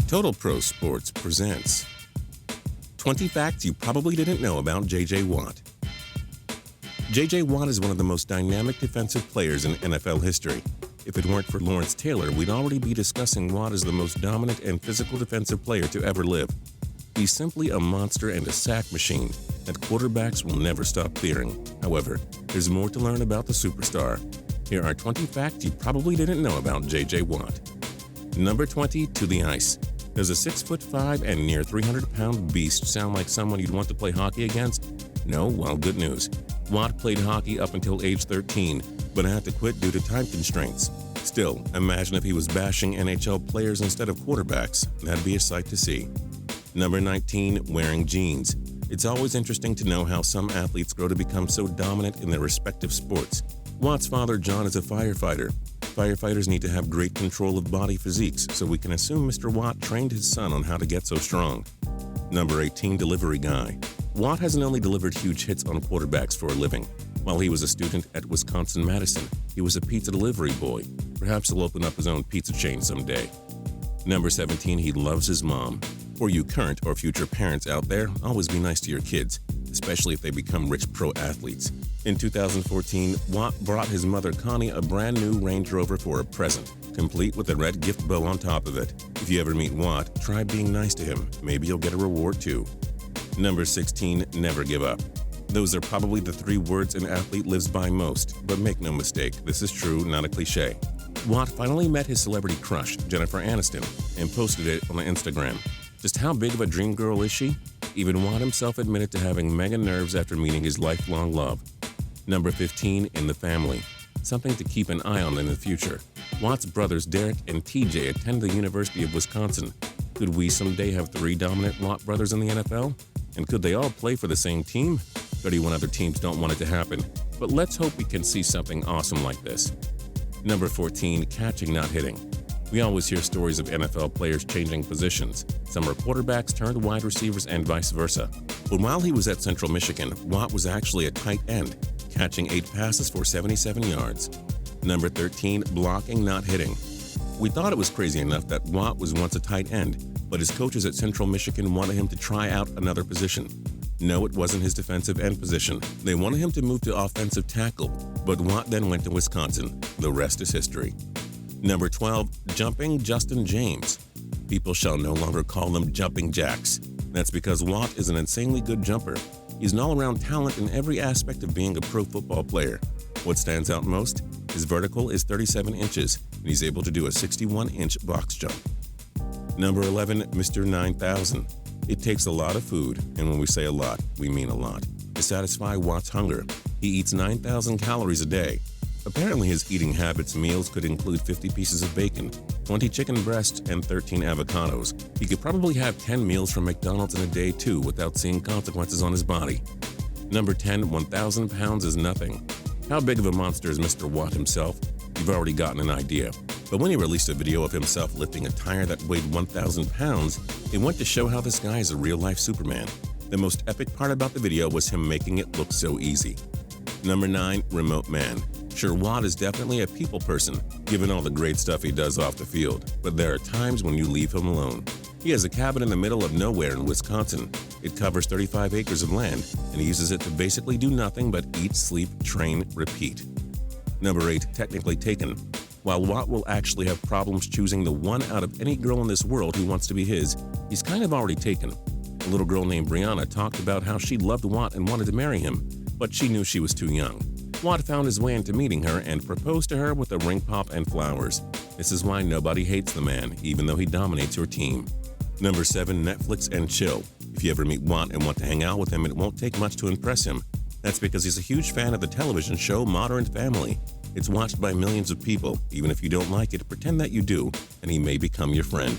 Total Pro Sports presents 20 Facts You Probably Didn't Know About J.J. Watt. J.J. Watt is one of the most dynamic defensive players in NFL history. If it weren't for Lawrence Taylor, we'd already be discussing Watt as the most dominant and physical defensive player to ever live. He's simply a monster and a sack machine that quarterbacks will never stop fearing. However, there's more to learn about the superstar. Here are 20 facts you probably didn't know about J.J. Watt. Number 20, to the ice. Does a 6'5" and near 300-pound beast sound like someone you'd want to play hockey against? No? Well, good news. Watt played hockey up until age 13, but had to quit due to time constraints. Still, imagine if he was bashing NHL players instead of quarterbacks. That'd be a sight to see. Number 19, wearing jeans. It's always interesting to know how some athletes grow to become so dominant in their respective sports. Watt's father, John, is a firefighter. Firefighters need to have great control of body physiques, so we can assume Mr. Watt trained his son on how to get so strong. Number 18, delivery guy. Watt hasn't only delivered huge hits on quarterbacks for a living. While he was a student at Wisconsin-Madison, he was a pizza delivery boy. Perhaps he'll open up his own pizza chain someday. Number 17, he loves his mom. For you current or future parents out there, always be nice to your kids, especially if they become rich pro athletes. In 2014, Watt brought his mother Connie a brand new Range Rover for a present, complete with a red gift bow on top of it. If you ever meet Watt, try being nice to him. Maybe you'll get a reward too. Number 16, never give up. Those are probably the 3 words an athlete lives by most, but make no mistake, this is true, not a cliche. Watt finally met his celebrity crush, Jennifer Aniston, and posted it on Instagram. Just how big of a dream girl is she? Even Watt himself admitted to having mega nerves after meeting his lifelong love. Number 15, in the family. Something to keep an eye on in the future. Watt's brothers Derek and TJ attend the University of Wisconsin. Could we someday have 3 dominant Watt brothers in the NFL? And could they all play for the same team? 31 other teams don't want it to happen, but let's hope we can see something awesome like this. Number 14, catching, not hitting. We always hear stories of NFL players changing positions. Some are quarterbacks turned wide receivers and vice versa. But while he was at Central Michigan, Watt was actually a tight end, catching 8 passes for 77 yards. Number 13, blocking, not hitting. We thought it was crazy enough that Watt was once a tight end, but his coaches at Central Michigan wanted him to try out another position. No, it wasn't his defensive end position. They wanted him to move to offensive tackle, but Watt then went to Wisconsin. The rest is history. Number 12, jumping Justin James. People shall no longer call them jumping jacks. That's because Watt is an insanely good jumper. He's an all-around talent in every aspect of being a pro football player. What stands out most? His vertical is 37 inches, and he's able to do a 61-inch box jump. Number 11, Mr. 9000. It takes a lot of food, and when we say a lot, we mean a lot, to satisfy Watt's hunger. He eats 9,000 calories a day. Apparently his eating habits meals could include 50 pieces of bacon, 20 chicken breasts, and 13 avocados. He could probably have 10 meals from McDonald's in a day too without seeing consequences on his body. Number 10, 1,000 pounds is nothing. How big of a monster is Mr. Watt himself? You've already gotten an idea. But when he released a video of himself lifting a tire that weighed 1,000 pounds, it went to show how this guy is a real-life Superman. The most epic part about the video was him making it look so easy. Number 9, remote man. Sure, Watt is definitely a people person, given all the great stuff he does off the field, but there are times when you leave him alone. He has a cabin in the middle of nowhere in Wisconsin. It covers 35 acres of land, and he uses it to basically do nothing but eat, sleep, train, repeat. Number 8, technically taken. While Watt will actually have problems choosing the one out of any girl in this world who wants to be his, he's kind of already taken. A little girl named Brianna talked about how she loved Watt and wanted to marry him, but she knew she was too young. Watt found his way into meeting her and proposed to her with a ring pop and flowers. This is why nobody hates the man, even though he dominates your team. Number 7, Netflix and chill. If you ever meet Watt and want to hang out with him, it won't take much to impress him. That's because he's a huge fan of the television show Modern Family. It's watched by millions of people. Even if you don't like it, pretend that you do, and he may become your friend.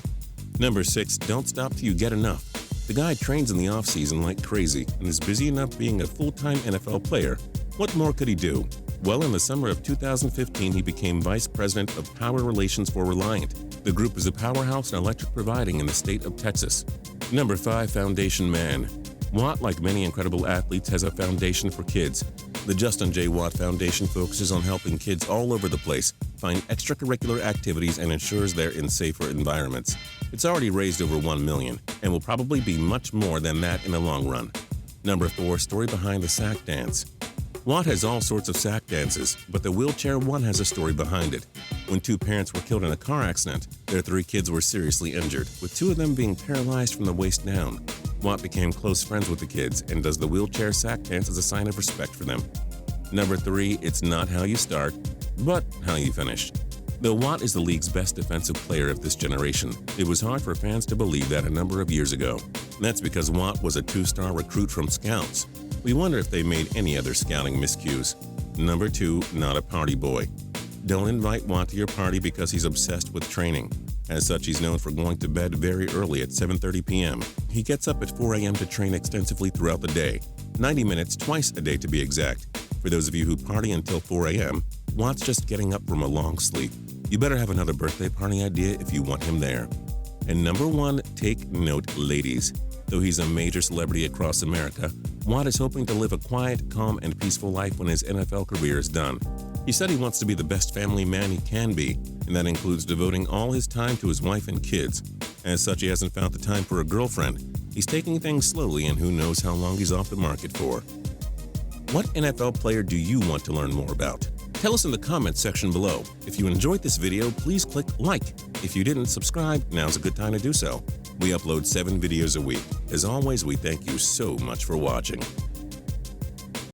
Number 6, don't stop till you get enough. The guy trains in the off-season like crazy and is busy enough being a full-time NFL player. What more could he do? Well, in the summer of 2015, he became Vice President of Power Relations for Reliant. The group is a powerhouse in electric providing in the state of Texas. Number 5, foundation man. Watt, like many incredible athletes, has a foundation for kids. The Justin J. Watt Foundation focuses on helping kids all over the place find extracurricular activities and ensures they're in safer environments. It's already raised over $1 million and will probably be much more than that in the long run. Number 4, story behind the sack dance. Watt has all sorts of sack dances, but the wheelchair one has a story behind it. When 2 parents were killed in a car accident, their 3 kids were seriously injured, with 2 of them being paralyzed from the waist down. Watt became close friends with the kids and does the wheelchair sack dance as a sign of respect for them. Number 3, it's not how you start, but how you finish. Though Watt is the league's best defensive player of this generation, it was hard for fans to believe that a number of years ago. That's because Watt was a 2-star recruit from Scouts. We wonder if they made any other scouting miscues. Number 2, not a party boy. Don't invite Watt to your party because he's obsessed with training. As such, he's known for going to bed very early at 7:30 p.m. He gets up at 4 a.m. to train extensively throughout the day, 90 minutes twice a day to be exact. For those of you who party until 4 a.m., Watt's just getting up from a long sleep. You better have another birthday party idea if you want him there. And number 1, take note, ladies. Though he's a major celebrity across America, Watt is hoping to live a quiet, calm, and peaceful life when his NFL career is done. He said he wants to be the best family man he can be, and that includes devoting all his time to his wife and kids. As such, he hasn't found the time for a girlfriend. He's taking things slowly, and who knows how long he's off the market for. What NFL player do you want to learn more about? Tell us in the comments section below. If you enjoyed this video, please click like. If you didn't subscribe, now's a good time to do so. We upload 7 videos a week. As always, we thank you so much for watching.